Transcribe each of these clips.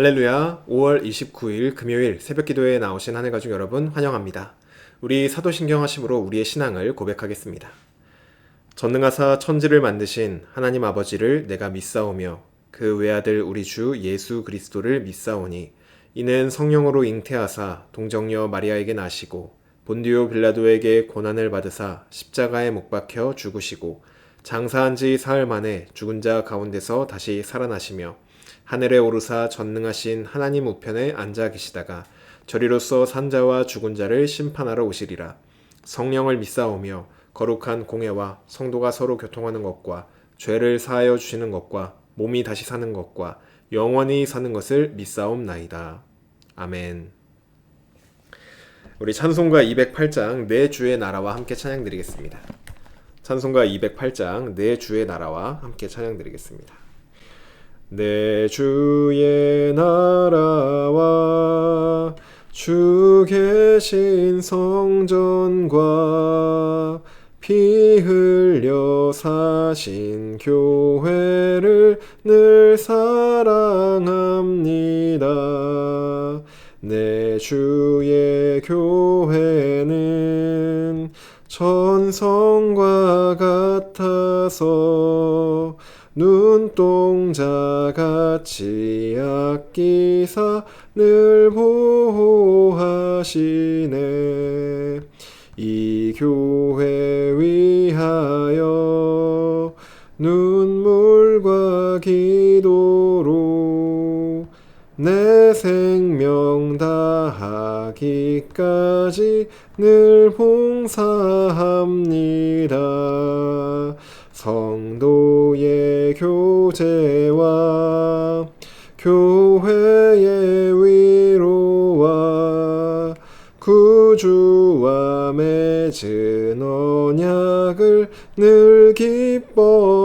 할렐루야. 5월 29일 금요일 새벽기도에 나오신 하늘가족 여러분 환영합니다. 우리 사도신경 하심으로 우리의 신앙을 고백하겠습니다. 전능하사 천지를 만드신 하나님 아버지를 내가 믿사오며 그 외아들 우리 주 예수 그리스도를 믿사오니 이는 성령으로 잉태하사 동정녀 마리아에게 나시고 본디오 빌라도에게 고난을 받으사 십자가에 못 박혀 죽으시고 장사한 지 사흘 만에 죽은 자 가운데서 다시 살아나시며 하늘에 오르사 전능하신 하나님 우편에 앉아 계시다가 저리로서 산자와 죽은 자를 심판하러 오시리라. 성령을 믿사오며 거룩한 공예와 성도가 서로 교통하는 것과 죄를 사하여 주시는 것과 몸이 다시 사는 것과 영원히 사는 것을 믿사옵나이다. 아멘. 우리 찬송가 208장 내 주의 나라와 함께 찬양드리겠습니다. 찬송가 208장 내 주의 나라와 함께 찬양드리겠습니다. 내 주의 나라와 주 계신 성전과 피 흘려 사신 교회를 늘 사랑합니다. 내 주의 교회는 천성과 같아서 눈동자같이 아끼사 늘 보호하시네. 이 교회 위하여 눈물과 기도로 내 생명 다하기까지 늘 봉사합니다. 성도의 교제와 교회의 위로와 구주와 맺은 언약을 늘 기뻐합니다.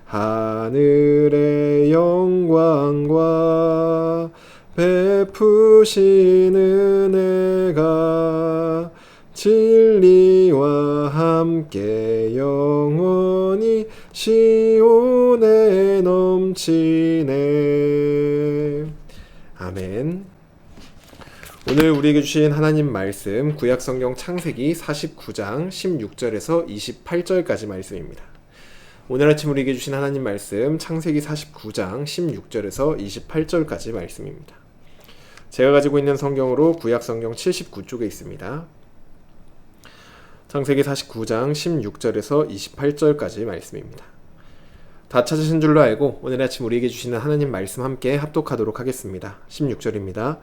하늘의 영광과 베푸신 은혜가 진리와 함께 영원히 시온에 넘치네. 아멘. 오늘 우리에게 주신 하나님 말씀 구약성경 창세기 49장 16절에서 28절까지 말씀입니다. 오늘 아침 우리에게 주신 하나님 말씀 창세기 49장 16절에서 28절까지 말씀입니다. 제가 가지고 있는 성경으로 구약성경 79쪽에 있습니다. 창세기 49장 16절에서 28절까지 말씀입니다. 다 찾으신 줄로 알고 오늘 아침 우리에게 주시는 하나님 말씀 함께 합독하도록 하겠습니다. 16절입니다.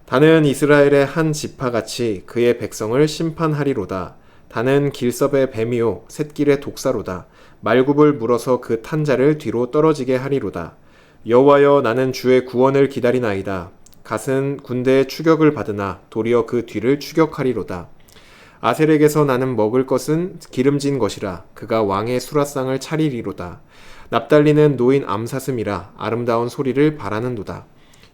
다는 이스라엘의 한 지파같이 그의 백성을 심판하리로다. 다는 길섭의 뱀이요 샛길의 독사로다. 말굽을 물어서 그 탄 자를 뒤로 떨어지게 하리로다. 여호와여 나는 주의 구원을 기다리나이다. 갓은 군대의 추격을 받으나 도리어 그 뒤를 추격하리로다. 아셀에게서 나는 먹을 것은 기름진 것이라. 그가 왕의 수라상을 차리리로다. 납달리는 노인 암사슴이라 아름다운 소리를 바라는도다.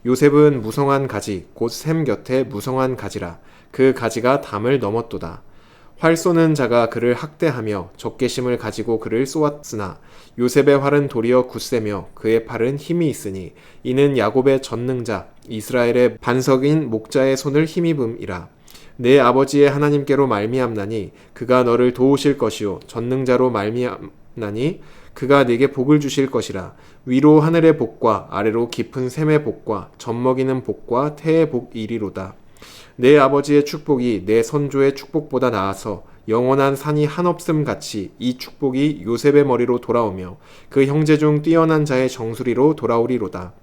요셉은 무성한 가지 곧 샘 곁에 무성한 가지라. 그 가지가 담을 넘었도다. 활 쏘는 자가 그를 학대하며 적개심을 가지고 그를 쏘았으나 요셉의 활은 도리어 굳세며 그의 팔은 힘이 있으니 이는 야곱의 전능자 이스라엘의 반석인 목자의 손을 힘입음이라. 내 아버지의 하나님께로 말미암나니 그가 너를 도우실 것이요 전능자로 말미암나니 그가 네게 복을 주실 것이라. 위로 하늘의 복과 아래로 깊은 샘의 복과 젖먹이는 복과 태의 복이리로다. 내 아버지의 축복이 내 선조의 축복보다 나아서 영원한 산이 한없음 같이 이 축복이 요셉의 머리로 돌아오며 그 형제 중 뛰어난 자의 정수리로 돌아오리로다.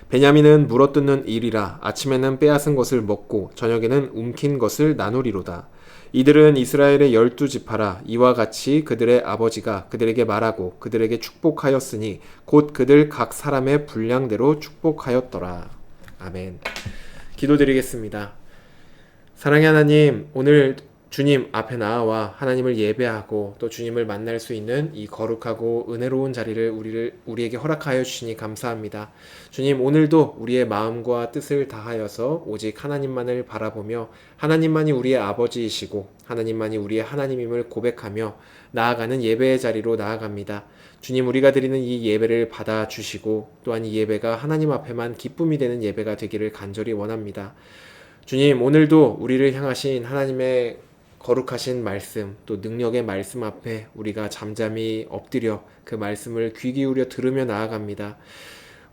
베냐민은 물어뜯는 일이라. 아침에는 빼앗은 것을 먹고 저녁에는 움킨 것을 나누리로다. 이들은 이스라엘의 12지파라. 이와 같이 그들의 아버지가 그들에게 말하고 그들에게 축복하였으니 곧 그들 각 사람의 분량대로 축복하였더라. 아멘. 기도드리겠습니다. 사랑의 하나님, 오늘 주님 앞에 나아와 하나님을 예배하고 또 주님을 만날 수 있는 이 거룩하고 은혜로운 자리를 우리에게 허락하여 주시니 감사합니다. 주님, 오늘도 우리의 마음과 뜻을 다하여서 오직 하나님만을 바라보며 하나님만이 우리의 아버지이시고 하나님만이 우리의 하나님임을 고백하며 나아가는 예배의 자리로 나아갑니다. 주님, 우리가 드리는 이 예배를 받아주시고 또한 이 예배가 하나님 앞에만 기쁨이 되는 예배가 되기를 간절히 원합니다. 주님, 오늘도 우리를 향하신 하나님의 거룩하신 말씀, 또 능력의 말씀 앞에 우리가 잠잠히 엎드려 그 말씀을 귀 기울여 들으며 나아갑니다.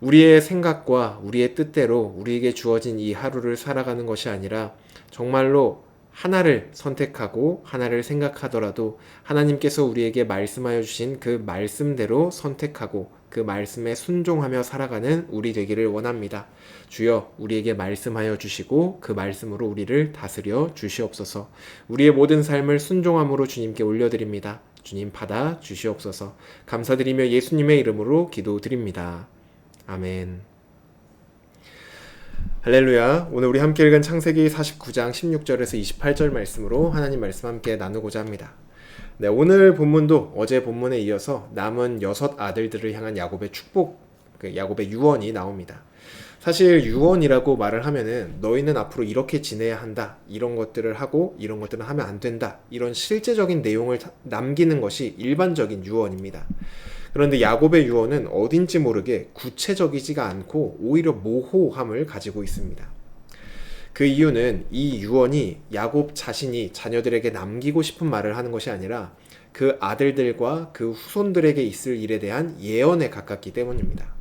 우리의 생각과 우리의 뜻대로 우리에게 주어진 이 하루를 살아가는 것이 아니라 정말로 하나를 선택하고 하나를 생각하더라도 하나님께서 우리에게 말씀하여 주신 그 말씀대로 선택하고 그 말씀에 순종하며 살아가는 우리 되기를 원합니다. 주여, 우리에게 말씀하여 주시고 그 말씀으로 우리를 다스려 주시옵소서. 우리의 모든 삶을 순종함으로 주님께 올려드립니다. 주님, 받아 주시옵소서. 감사드리며 예수님의 이름으로 기도드립니다. 아멘. 할렐루야. 오늘 우리 함께 읽은 창세기 49장 16절에서 28절 말씀으로 하나님 말씀 함께 나누고자 합니다. 네, 오늘 본문도 어제 본문에 이어서 남은 6 아들들을 향한 야곱의 축복, 야곱의 유언이 나옵니다. 사실 유언이라고 말을 하면은 너희는 앞으로 이렇게 지내야 한다, 이런 것들을 하고 이런 것들은 하면 안 된다, 이런 실제적인 내용을 남기는 것이 일반적인 유언입니다. 그런데 야곱의 유언은 어딘지 모르게 구체적이지가 않고 오히려 모호함을 가지고 있습니다. 그 이유는 이 유언이 야곱 자신이 자녀들에게 남기고 싶은 말을 하는 것이 아니라 그 아들들과 그 후손들에게 있을 일에 대한 예언에 가깝기 때문입니다.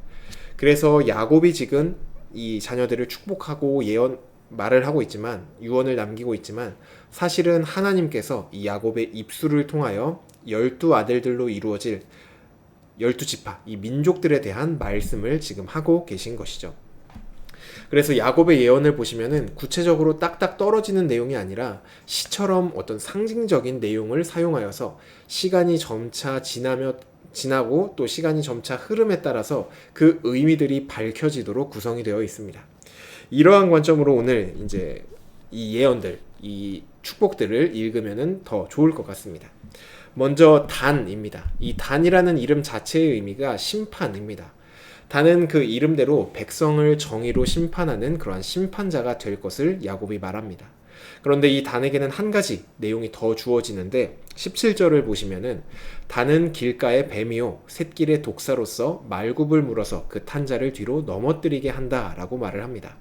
그래서 야곱이 지금 이 자녀들을 축복하고 말을 하고 있지만, 유언을 남기고 있지만, 사실은 하나님께서 이 야곱의 입술을 통하여 12 아들들로 이루어질 12지파, 이 민족들에 대한 말씀을 지금 하고 계신 것이죠. 그래서 야곱의 예언을 보시면은 구체적으로 딱딱 떨어지는 내용이 아니라 시처럼 어떤 상징적인 내용을 사용하여서 시간이 점차 지나고 또 시간이 점차 흐름에 따라서 그 의미들이 밝혀지도록 구성이 되어 있습니다. 이러한 관점으로 오늘 이제 이 예언들, 이 축복들을 읽으면은 더 좋을 것 같습니다. 먼저 단입니다. 이 단이라는 이름 자체의 의미가 심판입니다. 단은 그 이름대로 백성을 정의로 심판하는 그러한 심판자가 될 것을 야곱이 말합니다. 그런데 이 단에게는 한 가지 내용이 더 주어지는데 17절을 보시면은 단은 길가의 뱀이요 샛길의 독사로서 말굽을 물어서 그 탄자를 뒤로 넘어뜨리게 한다라고 말을 합니다.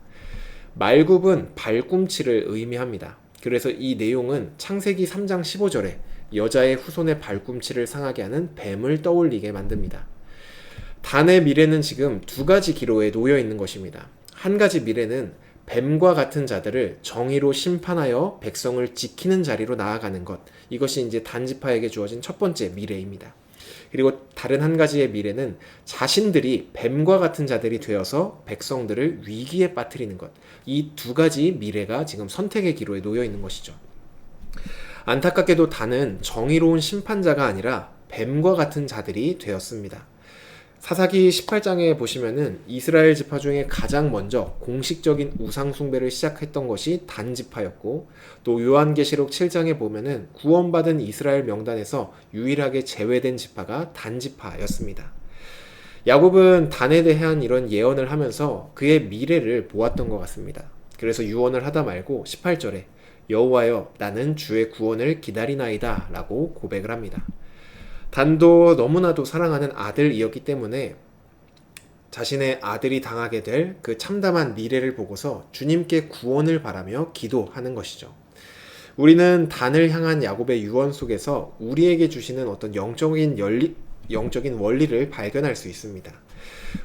말굽은 발꿈치를 의미합니다. 그래서 이 내용은 창세기 3장 15절에 여자의 후손의 발꿈치를 상하게 하는 뱀을 떠올리게 만듭니다. 단의 미래는 지금 2가지 기로에 놓여 있는 것입니다. 한 가지 미래는 뱀과 같은 자들을 정의로 심판하여 백성을 지키는 자리로 나아가는 것, 이것이 이제 단지파에게 주어진 첫 번째 미래입니다. 그리고 다른 한 가지의 미래는 자신들이 뱀과 같은 자들이 되어서 백성들을 위기에 빠뜨리는 것, 이 2가지 미래가 지금 선택의 기로에 놓여 있는 것이죠. 안타깝게도 단은 정의로운 심판자가 아니라 뱀과 같은 자들이 되었습니다. 사사기 18장에 보시면은 이스라엘 지파 중에 가장 먼저 공식적인 우상 숭배를 시작했던 것이 단 지파였고, 또 요한계시록 7장에 보면은 구원받은 이스라엘 명단에서 유일하게 제외된 지파가 단 지파였습니다. 야곱은 단에 대한 이런 예언을 하면서 그의 미래를 보았던 것 같습니다. 그래서 유언을 하다 말고 18절에 여호와여 나는 주의 구원을 기다리나이다 라고 고백을 합니다. 단도 너무나도 사랑하는 아들이었기 때문에 자신의 아들이 당하게 될 그 참담한 미래를 보고서 주님께 구원을 바라며 기도하는 것이죠. 우리는 단을 향한 야곱의 유언 속에서 우리에게 주시는 어떤 영적인 원리를 발견할 수 있습니다.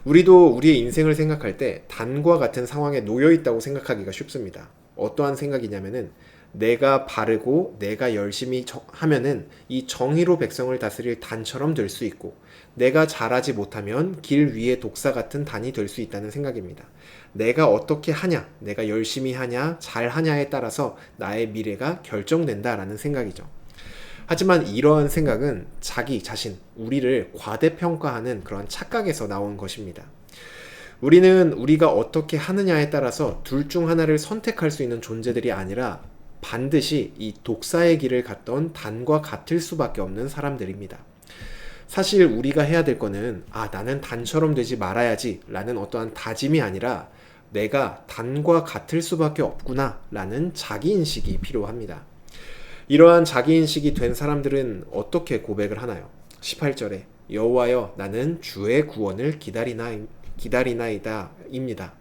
우리도 우리의 인생을 생각할 때 단과 같은 상황에 놓여 있다고 생각하기가 쉽습니다. 어떠한 생각이냐면은 내가 바르고 내가 열심히 하면은 이 정의로 백성을 다스릴 단처럼 될 수 있고, 내가 잘하지 못하면 길 위의 독사 같은 단이 될 수 있다는 생각입니다. 내가 어떻게 하냐, 내가 열심히 하냐, 잘하냐에 따라서 나의 미래가 결정된다라는 생각이죠. 하지만 이러한 생각은 자기 자신, 우리를 과대평가하는 그런 착각에서 나온 것입니다. 우리는 우리가 어떻게 하느냐에 따라서 둘 중 하나를 선택할 수 있는 존재들이 아니라 반드시 이 독사의 길을 갔던 단과 같을 수밖에 없는 사람들입니다. 사실 우리가 해야 될 거는 나는 단처럼 되지 말아야지 라는 어떠한 다짐이 아니라 내가 단과 같을 수밖에 없구나 라는 자기인식이 필요합니다. 이러한 자기인식이 된 사람들은 어떻게 고백을 하나요? 18절에 여호와여 나는 주의 구원을 기다리나이다 입니다.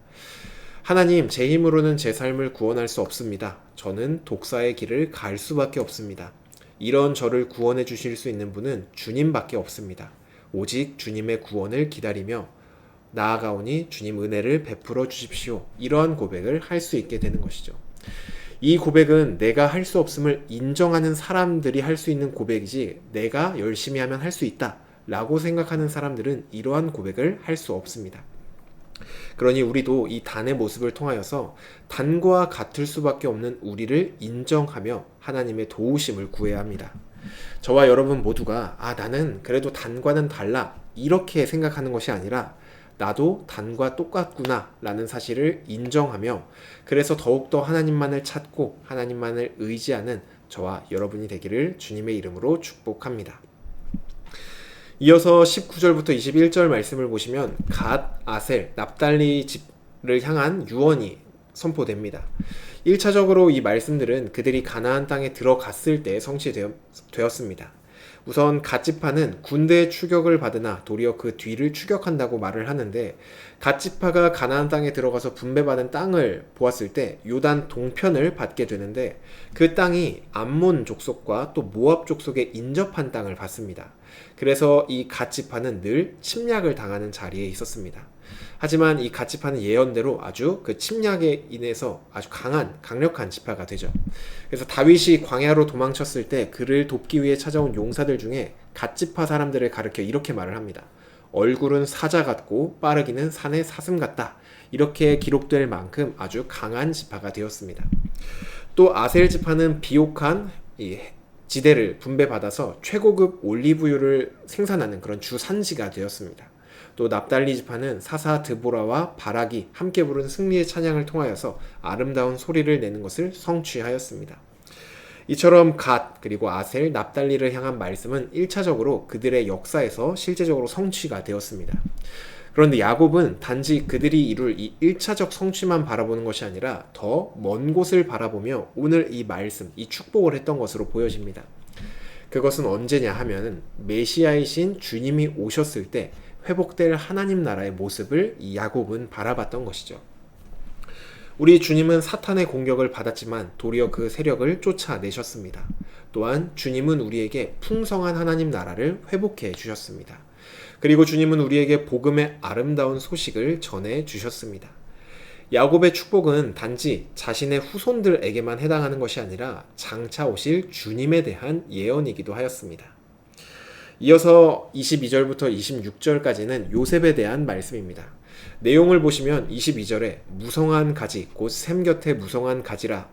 하나님, 제 힘으로는 제 삶을 구원할 수 없습니다. 저는 독사의 길을 갈 수밖에 없습니다. 이런 저를 구원해 주실 수 있는 분은 주님밖에 없습니다. 오직 주님의 구원을 기다리며 나아가오니 주님 은혜를 베풀어 주십시오. 이러한 고백을 할 수 있게 되는 것이죠. 이 고백은 내가 할 수 없음을 인정하는 사람들이 할 수 있는 고백이지 내가 열심히 하면 할 수 있다 라고 생각하는 사람들은 이러한 고백을 할 수 없습니다. 그러니 우리도 이 단의 모습을 통하여서 단과 같을 수밖에 없는 우리를 인정하며 하나님의 도우심을 구해야 합니다. 저와 여러분 모두가 나는 그래도 단과는 달라 이렇게 생각하는 것이 아니라 나도 단과 똑같구나 라는 사실을 인정하며 그래서 더욱더 하나님만을 찾고 하나님만을 의지하는 저와 여러분이 되기를 주님의 이름으로 축복합니다. 이어서 19절부터 21절 말씀을 보시면 갓, 아셀, 납달리 집을 향한 유언이 선포됩니다. 1차적으로 이 말씀들은 그들이 가나안 땅에 들어갔을 때 성취되었습니다. 우선 갓지파는 군대의 추격을 받으나 도리어 그 뒤를 추격한다고 말을 하는데 갓지파가 가나안 땅에 들어가서 분배받은 땅을 보았을 때 요단 동편을 받게 되는데 그 땅이 암몬 족속과 또 모압 족속에 인접한 땅을 받습니다. 그래서 이 갓지파는 늘 침략을 당하는 자리에 있었습니다. 하지만 이 갓지파는 예언대로 아주 그 침략에 인해서 아주 강력한 지파가 되죠. 그래서 다윗이 광야로 도망쳤을 때 그를 돕기 위해 찾아온 용사들 중에 갓지파 사람들을 가리켜 이렇게 말을 합니다. 얼굴은 사자 같고 빠르기는 산의 사슴 같다. 이렇게 기록될 만큼 아주 강한 지파가 되었습니다. 또 아셀 지파는 비옥한 지대를 분배받아서 최고급 올리브유를 생산하는 그런 주산지가 되었습니다. 또 납달리 지파는 사사 드보라와 바락이 함께 부른 승리의 찬양을 통하여서 아름다운 소리를 내는 것을 성취하였습니다. 이처럼 갓 그리고 아셀, 납달리를 향한 말씀은 1차적으로 그들의 역사에서 실제적으로 성취가 되었습니다. 그런데 야곱은 단지 그들이 이룰 이 1차적 성취만 바라보는 것이 아니라 더 먼 곳을 바라보며 오늘 이 말씀, 이 축복을 했던 것으로 보여집니다. 그것은 언제냐 하면 메시아이신 주님이 오셨을 때 회복될 하나님 나라의 모습을 이 야곱은 바라봤던 것이죠. 우리 주님은 사탄의 공격을 받았지만 도리어 그 세력을 쫓아내셨습니다. 또한 주님은 우리에게 풍성한 하나님 나라를 회복해 주셨습니다. 그리고 주님은 우리에게 복음의 아름다운 소식을 전해 주셨습니다. 야곱의 축복은 단지 자신의 후손들에게만 해당하는 것이 아니라 장차 오실 주님에 대한 예언이기도 하였습니다. 이어서 22절부터 26절까지는 요셉에 대한 말씀입니다. 내용을 보시면 22절에 무성한 가지 곧 샘 곁에 무성한 가지라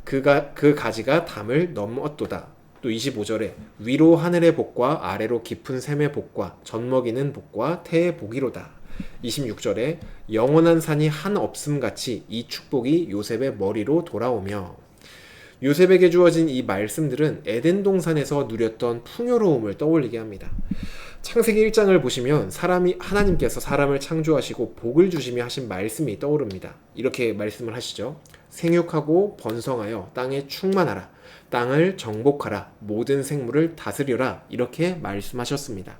그 가지가 담을 넘었도다. 또 25절에 위로 하늘의 복과 아래로 깊은 샘의 복과 젖먹이는 복과 태의 복이로다. 26절에 영원한 산이 한 없음같이 이 축복이 요셉의 머리로 돌아오며 요셉에게 주어진 이 말씀들은 에덴 동산에서 누렸던 풍요로움을 떠올리게 합니다. 창세기 1장을 보시면 하나님께서 사람을 창조하시고 복을 주시며 하신 말씀이 떠오릅니다. 이렇게 말씀을 하시죠. 생육하고 번성하여 땅에 충만하라. 땅을 정복하라. 모든 생물을 다스려라. 이렇게 말씀하셨습니다.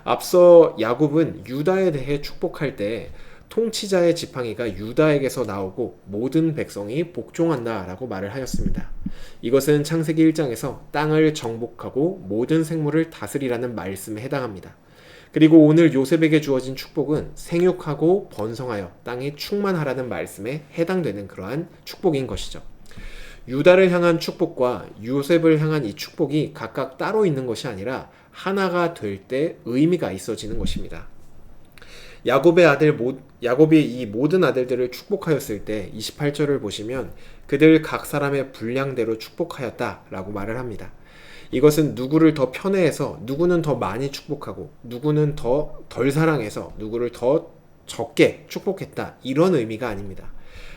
앞서 야곱은 유다에 대해 축복할 때 통치자의 지팡이가 유다에게서 나오고 모든 백성이 복종한다 라고 말을 하였습니다. 이것은 창세기 1장에서 땅을 정복하고 모든 생물을 다스리라는 말씀에 해당합니다. 그리고 오늘 요셉에게 주어진 축복은 생육하고 번성하여 땅에 충만하라는 말씀에 해당되는 그러한 축복인 것이죠. 유다를 향한 축복과 요셉을 향한 이 축복이 각각 따로 있는 것이 아니라 하나가 될 때 의미가 있어지는 것입니다. 야곱이 이 모든 아들들을 축복하였을 때 28절을 보시면 그들 각 사람의 분량대로 축복하였다라고 말을 합니다. 이것은 누구를 더 편애해서 누구는 더 많이 축복하고 누구는 더 덜 사랑해서 누구를 더 적게 축복했다 이런 의미가 아닙니다.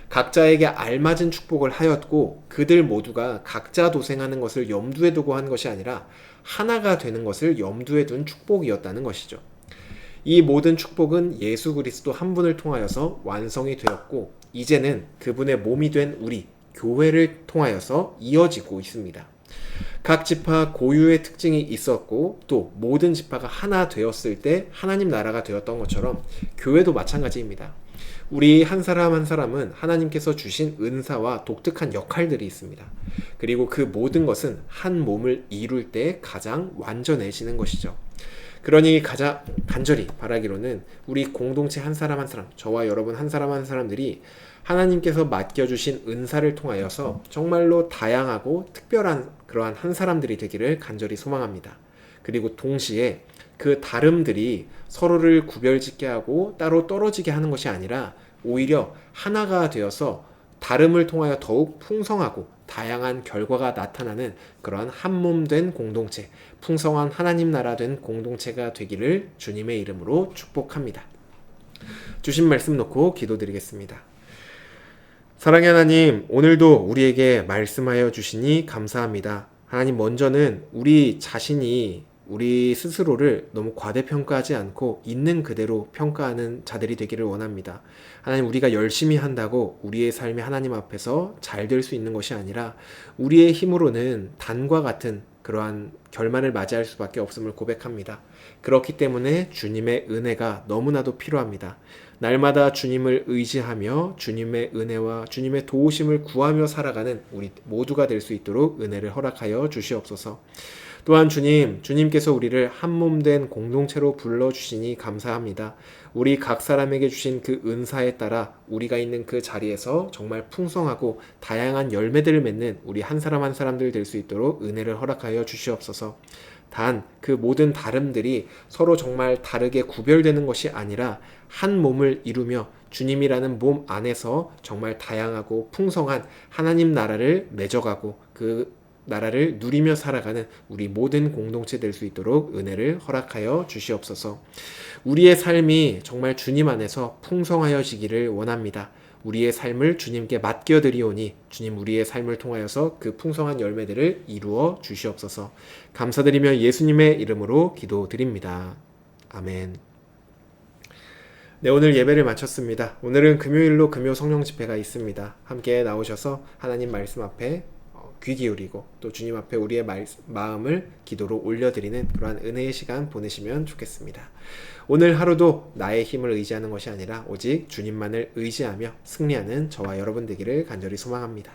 각자에게 알맞은 축복을 하였고 그들 모두가 각자 도생하는 것을 염두에 두고 한 것이 아니라 하나가 되는 것을 염두에 둔 축복이었다는 것이죠. 이 모든 축복은 예수 그리스도 한 분을 통하여서 완성이 되었고 이제는 그분의 몸이 된 우리 교회를 통하여서 이어지고 있습니다. 각 지파 고유의 특징이 있었고 또 모든 지파가 하나 되었을 때 하나님 나라가 되었던 것처럼 교회도 마찬가지입니다. 우리 한 사람 한 사람은 하나님께서 주신 은사와 독특한 역할들이 있습니다. 그리고 그 모든 것은 한 몸을 이룰 때 가장 완전해지는 것이죠. 그러니 가장 간절히 바라기로는 우리 공동체 한 사람 한 사람, 저와 여러분 한 사람 한 사람들이 하나님께서 맡겨주신 은사를 통하여서 정말로 다양하고 특별한 그러한 한 사람들이 되기를 간절히 소망합니다. 그리고 동시에 그 다름들이 서로를 구별짓게 하고 따로 떨어지게 하는 것이 아니라 오히려 하나가 되어서 다름을 통하여 더욱 풍성하고 다양한 결과가 나타나는 그러한 한 몸 된 공동체, 풍성한 하나님 나라 된 공동체가 되기를 주님의 이름으로 축복합니다. 주신 말씀 놓고 기도드리겠습니다. 사랑의 하나님, 오늘도 우리에게 말씀하여 주시니 감사합니다. 하나님, 먼저는 우리 자신이 우리 스스로를 너무 과대평가하지 않고 있는 그대로 평가하는 자들이 되기를 원합니다. 하나님, 우리가 열심히 한다고 우리의 삶이 하나님 앞에서 잘 될 수 있는 것이 아니라 우리의 힘으로는 단과 같은 그러한 결말을 맞이할 수밖에 없음을 고백합니다. 그렇기 때문에 주님의 은혜가 너무나도 필요합니다. 날마다 주님을 의지하며 주님의 은혜와 주님의 도우심을 구하며 살아가는 우리 모두가 될 수 있도록 은혜를 허락하여 주시옵소서. 또한 주님께서 우리를 한 몸 된 공동체로 불러주시니 감사합니다. 우리 각 사람에게 주신 그 은사에 따라 우리가 있는 그 자리에서 정말 풍성하고 다양한 열매들을 맺는 우리 한 사람 한 사람들 될 수 있도록 은혜를 허락하여 주시옵소서. 단 그 모든 다름들이 서로 정말 다르게 구별되는 것이 아니라 한 몸을 이루며 주님이라는 몸 안에서 정말 다양하고 풍성한 하나님 나라를 맺어가고 그 나라를 누리며 살아가는 우리 모든 공동체 될 수 있도록 은혜를 허락하여 주시옵소서. 우리의 삶이 정말 주님 안에서 풍성하여지기를 원합니다. 우리의 삶을 주님께 맡겨드리오니 주님 우리의 삶을 통하여서 그 풍성한 열매들을 이루어 주시옵소서. 감사드리며 예수님의 이름으로 기도드립니다. 아멘. 네, 오늘 예배를 마쳤습니다. 오늘은 금요일로 금요 성령 집회가 있습니다. 함께 나오셔서 하나님 말씀 앞에 귀 기울이고 또 주님 앞에 우리의 마음을 기도로 올려드리는 그러한 은혜의 시간 보내시면 좋겠습니다. 오늘 하루도 나의 힘을 의지하는 것이 아니라 오직 주님만을 의지하며 승리하는 저와 여러분 되기를 간절히 소망합니다.